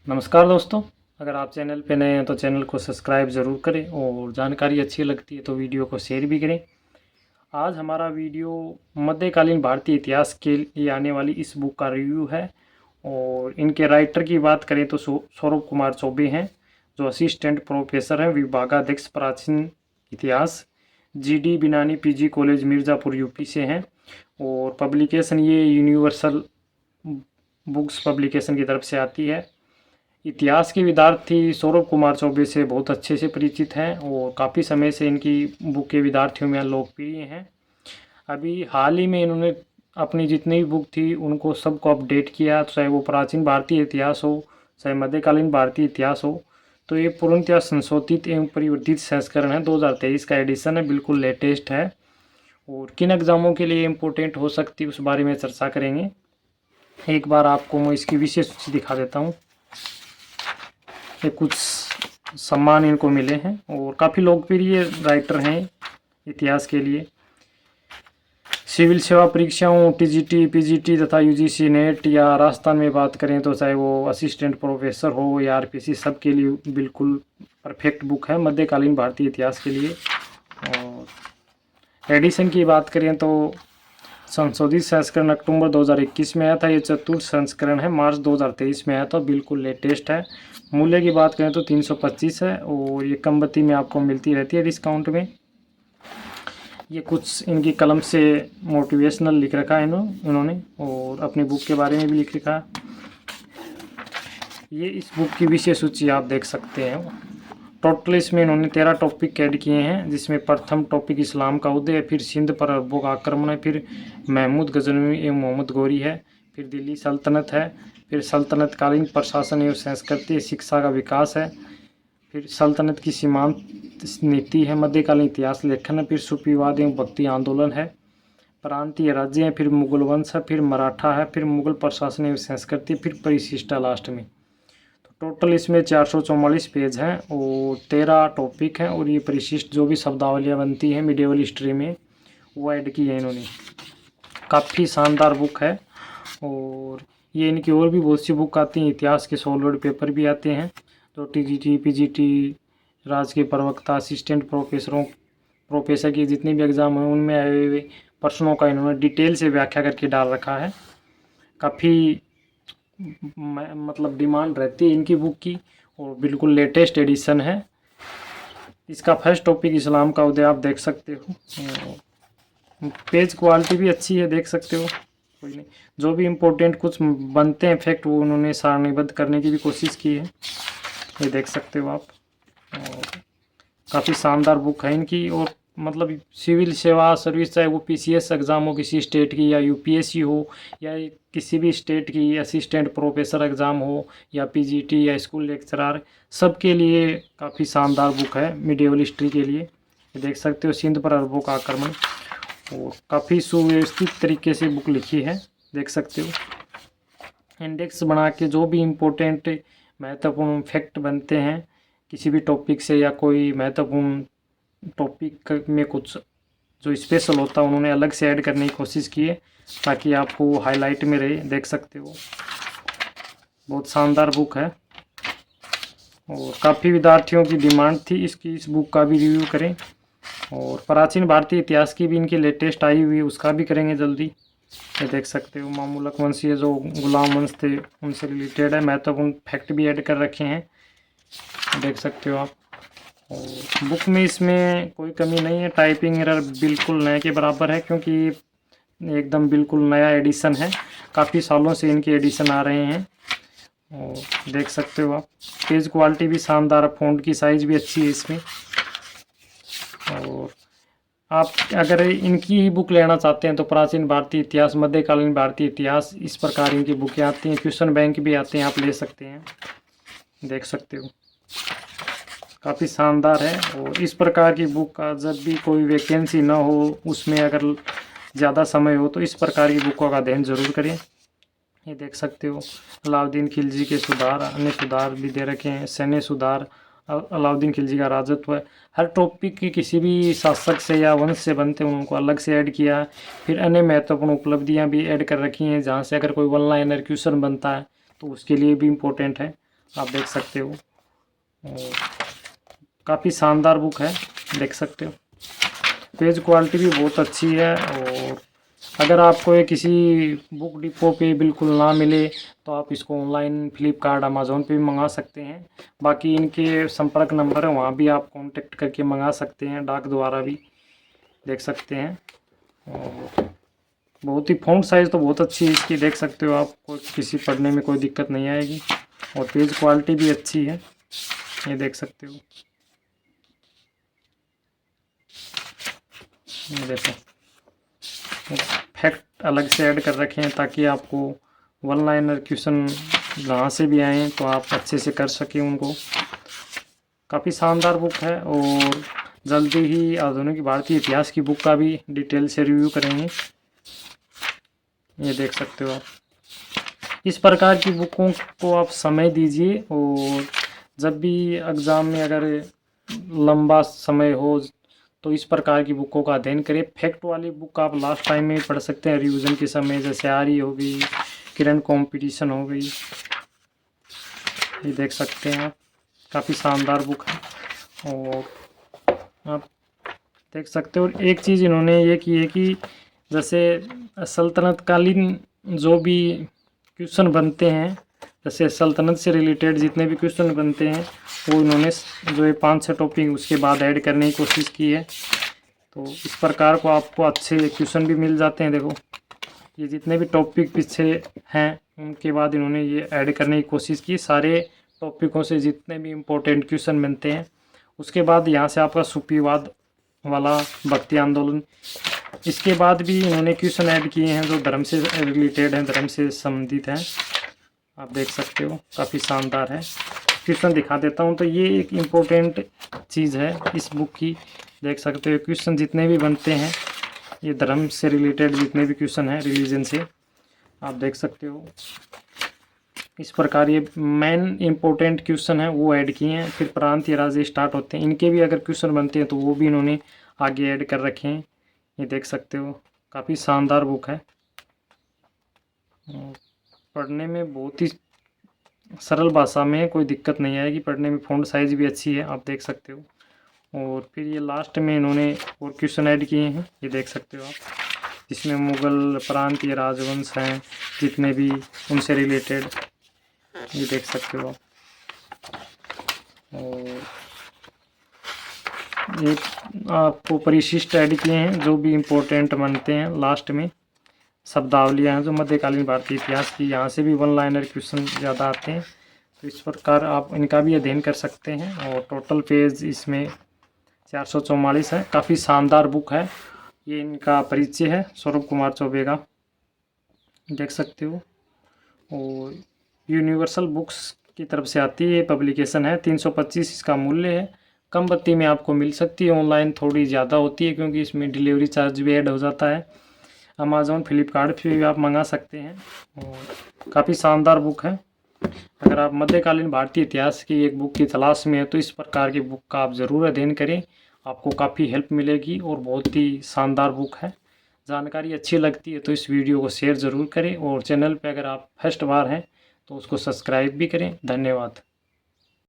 नमस्कार दोस्तों। अगर आप चैनल पे नए हैं तो चैनल को सब्सक्राइब ज़रूर करें और जानकारी अच्छी लगती है तो वीडियो को शेयर भी करें। आज हमारा वीडियो मध्यकालीन भारतीय इतिहास के लिए आने वाली इस बुक का रिव्यू है। और इनके राइटर की बात करें तो सौरभ कुमार चौबे हैं, जो असिस्टेंट प्रोफेसर हैं विभागाध्यक्ष प्राचीन इतिहास, जीडी बिनानी पीजी कॉलेज मिर्ज़ापुर यूपी से हैं। और पब्लिकेशन ये यूनिवर्सल बुक्स पब्लिकेशन की तरफ से आती है। इतिहास के विद्यार्थी सौरभ कुमार चौबे से बहुत अच्छे से परिचित हैं और काफ़ी समय से इनकी बुक के विद्यार्थियों में लोकप्रिय हैं। अभी हाल ही में इन्होंने अपनी जितनी भी बुक थी उनको सबको अपडेट किया, चाहे वो प्राचीन भारतीय इतिहास हो चाहे मध्यकालीन भारतीय इतिहास हो। तो ये पूर्णतः संशोधित एवं परिवर्तित संस्करण है, 2023 का एडिशन है, बिल्कुल लेटेस्ट है। और किन एग्ज़ामों के लिए इम्पोर्टेंट हो सकती है उस बारे में चर्चा करेंगे। एक बार आपको मैं इसकी विशेष सूची दिखा देता हूँ। ये कुछ सम्मान इनको मिले हैं और काफ़ी लोकप्रिय राइटर हैं इतिहास के लिए। सिविल सेवा परीक्षाओं टीजीटी पीजीटी तथा यूजीसी नेट या राजस्थान में बात करें तो चाहे वो असिस्टेंट प्रोफेसर हो या आरपीसी, सब के लिए बिल्कुल परफेक्ट बुक है मध्यकालीन भारतीय इतिहास के लिए। और एडिशन की बात करें तो संशोधित संस्करण अक्टूबर 2021 में आया था, ये चतुर्थ संस्करण है, मार्च 2023 में आया था, बिल्कुल लेटेस्ट है। मूल्य की बात करें तो 325 है और ये कमबत्ती में आपको मिलती रहती है डिस्काउंट में। ये कुछ इनकी कलम से मोटिवेशनल लिख रखा है इन्होंने और अपनी बुक के बारे में भी लिख रखा है। ये इस बुक की विषय सूची आप देख सकते हैं। टोटल इसमें इन्होंने 13 टॉपिक ऐड किए हैं, जिसमें प्रथम टॉपिक इस्लाम का उदय है, फिर सिंध पर अरबों का आक्रमण है, फिर महमूद गजनवी एवं मोहम्मद गौरी है, फिर दिल्ली सल्तनत है, फिर सल्तनतकालीन प्रशासन एवं संस्कृति शिक्षा का विकास है, फिर सल्तनत की सीमांत नीति है, मध्यकालीन इतिहास लेखन है, फिर सूफीवाद एवं भक्ति आंदोलन है, प्रांतीय राज्य है, फिर मुगल वंश है, फिर मराठा है, फिर मुगल प्रशासन एवं संस्कृति, फिर परिशिष्टा लास्ट में। टोटल इसमें 444 पेज हैं और 13 टॉपिक हैं और ये परिशिष्ट जो भी शब्दावलियाँ बनती हैं मिडिवल हिस्ट्री में वो ऐड की है इन्होंने। काफ़ी शानदार बुक है। और ये इनकी और भी बहुत सी बुक आती हैं, इतिहास के सॉलिड पेपर भी आते हैं, जो टीजीटी पीजीटी राजकीय प्रवक्ता असिस्टेंट प्रोफेसर की जितने भी एग्ज़ाम हैं उनमें आए हुए प्रश्नों का इन्होंने डिटेल से व्याख्या करके डाल रखा है। काफ़ी मतलब डिमांड रहती है इनकी बुक की और बिल्कुल लेटेस्ट एडिशन है। इसका फर्स्ट टॉपिक इस्लाम का उदय आप देख सकते हो। पेज क्वालिटी भी अच्छी है, देख सकते हो। कोई नहीं, जो भी इम्पोर्टेंट कुछ बनते हैं फैक्ट वो उन्होंने सारणीबद्ध करने की भी कोशिश की है, ये देख सकते हो आप। और काफ़ी शानदार बुक है इनकी। और मतलब सिविल सेवा सर्विस, चाहे वो पीसीएस एग्ज़ाम हो किसी स्टेट की या यूपीएससी हो या किसी भी स्टेट की असिस्टेंट प्रोफेसर एग्ज़ाम हो या पीजीटी या स्कूल लेक्चरर, सबके लिए काफ़ी शानदार बुक है मिडिवल हिस्ट्री के लिए। देख सकते हो सिंध पर अरबों का आक्रमण, और काफ़ी सुव्यवस्थित तरीके से बुक लिखी है, देख सकते हो। इंडेक्स बना के जो भी इम्पोर्टेंट महत्वपूर्ण फैक्ट बनते हैं किसी भी टॉपिक से या कोई महत्वपूर्ण टॉपिक में कुछ जो स्पेशल होता है उन्होंने अलग से ऐड करने की कोशिश की है ताकि आपको हाईलाइट में रहे, देख सकते हो। बहुत शानदार बुक है और काफ़ी विद्यार्थियों की डिमांड थी इस बुक का भी रिव्यू करें। और प्राचीन भारतीय इतिहास की भी इनकी लेटेस्ट आई हुई है, उसका भी करेंगे जल्दी। ये देख सकते हो मामूलक वंशीय जो गुलाम वंश थे उनसे रिलेटेड है, महत्वपूर्ण फैक्ट भी ऐड कर रखे हैं, देख सकते हो आप। और बुक में इसमें कोई कमी नहीं है, टाइपिंग एरर बिल्कुल नए के बराबर है क्योंकि एकदम बिल्कुल नया एडिशन है, काफ़ी सालों से इनके एडिशन आ रहे हैं। और देख सकते हो आप पेज क्वालिटी भी शानदार है, फ़ॉन्ट की साइज़ भी अच्छी है इसमें। और आप अगर इनकी ही बुक लेना चाहते हैं तो प्राचीन भारतीय इतिहास मध्यकालीन भारतीय इतिहास इस प्रकार इनकी बुकें आती हैं, क्वेश्चन बैंक भी आते हैं, आप ले सकते हैं, देख सकते हो। काफ़ी शानदार है। और इस प्रकार की बुक का जब भी कोई वैकेंसी ना हो उसमें अगर ज़्यादा समय हो तो इस प्रकार की बुकों का अध्ययन जरूर करें। ये देख सकते हो अलाउद्दीन खिलजी के सुधार, अन्य सुधार भी दे रखे हैं, सैन्य सुधार, अलाउद्दीन खिलजी का राजत्व है। हर टॉपिक की किसी भी शासक से या वंश से बनते हैं उनको अलग से ऐड किया है। फिर अन्य महत्वपूर्ण उपलब्धियां भी ऐड कर रखी हैं, जहाँ से अगर कोई वन लाइनर क्वेश्चन बनता है तो उसके लिए भी इम्पोर्टेंट है। आप देख सकते हो। और काफ़ी शानदार बुक है, देख सकते हो। पेज क्वालिटी भी बहुत अच्छी है। और अगर आपको ये किसी बुक डिपो पे बिल्कुल ना मिले तो आप इसको ऑनलाइन फ्लिपकार्ट अमेज़ोन पे भी मंगा सकते हैं। बाकी इनके संपर्क नंबर है, वहाँ भी आप कांटेक्ट करके मंगा सकते हैं, डाक द्वारा भी, देख सकते हैं। और बहुत ही फ़ॉन्ट साइज़ तो बहुत अच्छी है इसकी, देख सकते हो आप, कोई किसी पढ़ने में कोई दिक्कत नहीं आएगी। और पेज क्वालिटी भी अच्छी है, ये देख सकते हो। ये देखो, फैक्ट अलग से ऐड कर रखे हैं ताकि आपको वन लाइनर क्वेश्चन जहाँ से भी आए तो आप अच्छे से कर सकें उनको। काफ़ी शानदार बुक है। और जल्दी ही आधुनिक भारतीय इतिहास की बुक का भी डिटेल से रिव्यू करेंगे, ये देख सकते हो आप। इस प्रकार की बुकों को आप समय दीजिए। और जब भी एग्ज़ाम में अगर लंबा समय हो तो इस प्रकार की बुकों का अध्ययन करें। फैक्ट वाली बुक आप लास्ट टाइम में पढ़ सकते हैं रिवीजन के समय, जैसे आर्य हो गई, किरण कंपटीशन हो गई, ये देख सकते हैं आप। काफ़ी शानदार बुक है। और आप देख सकते हो। और एक चीज़ इन्होंने ये की है कि जैसे सल्तनत कालीन जो भी क्वेश्चन बनते हैं, जैसे सल्तनत से रिलेटेड जितने भी क्वेश्चन बनते हैं वो इन्होंने जो है 5-6 टॉपिक उसके बाद ऐड करने की कोशिश की है। तो इस प्रकार को आपको अच्छे क्वेश्चन भी मिल जाते हैं। देखो, ये जितने भी टॉपिक पीछे हैं उनके बाद इन्होंने ये ऐड करने की कोशिश की, सारे टॉपिकों से जितने भी इम्पोर्टेंट क्वेश्चन बनते हैं। उसके बाद यहाँ से आपका सुफीवाद वाला, भक्ति आंदोलन, इसके बाद भी इन्होंने क्वेश्चन ऐड किए हैं जो धर्म से रिलेटेड हैं, धर्म से संबंधित हैं, आप देख सकते हो। काफ़ी शानदार है। क्वेश्चन दिखा देता हूँ। तो ये एक इम्पोर्टेंट चीज़ है इस बुक की, देख सकते हो। क्वेश्चन जितने भी बनते हैं ये धर्म से रिलेटेड जितने भी क्वेश्चन हैं, रिलीजन से, आप देख सकते हो। इस प्रकार ये मेन इम्पोर्टेंट क्वेश्चन है वो ऐड किए हैं। फिर प्रांत या राज्य स्टार्ट होते हैं, इनके भी अगर क्वेश्चन बनते हैं तो वो भी इन्होंने आगे ऐड कर रखे हैं, ये देख सकते हो। काफ़ी शानदार बुक है, पढ़ने में बहुत ही सरल भाषा में, कोई दिक्कत नहीं आएगी पढ़ने में। फ़ॉन्ट साइज़ भी अच्छी है, आप देख सकते हो। और फिर ये लास्ट में इन्होंने और क्वेश्चन ऐड किए हैं, ये देख सकते हो आप, जिसमें मुग़ल प्रांत या राजवंश हैं जितने भी, उनसे रिलेटेड, ये देख सकते हो आप। और ये आपको परिशिष्ट ऐड किए हैं जो भी इम्पोर्टेंट बनते हैं लास्ट में। शब्दावलियाँ हैं जो मध्यकालीन भारतीय इतिहास की, यहाँ से भी वन लाइनर क्वेश्चन ज़्यादा आते हैं। तो इस प्रकार आप इनका भी अध्ययन कर सकते हैं। और टोटल पेज इसमें 444 है। काफ़ी शानदार बुक है। ये इनका परिचय है स्वरूप कुमार चौबे का, देख सकते हो। और यूनिवर्सल बुक्स की तरफ से आती है, पब्लिकेशन है। 325 इसका मूल्य है। कम बत्ती में आपको मिल सकती है, ऑनलाइन थोड़ी ज़्यादा होती है क्योंकि इसमें डिलीवरी चार्ज भी ऐड हो जाता है। अमेज़ॉन फ्लिपकार्ट पे भी आप मंगा सकते हैं। और काफ़ी शानदार बुक है। अगर आप मध्यकालीन भारतीय इतिहास की एक बुक की तलाश में है तो इस प्रकार की बुक का आप ज़रूर अध्ययन करें, आपको काफ़ी हेल्प मिलेगी। और बहुत ही शानदार बुक है। जानकारी अच्छी लगती है तो इस वीडियो को शेयर ज़रूर करें। और चैनल पे अगर आप फर्स्ट बार हैं तो उसको सब्सक्राइब भी करें। धन्यवाद।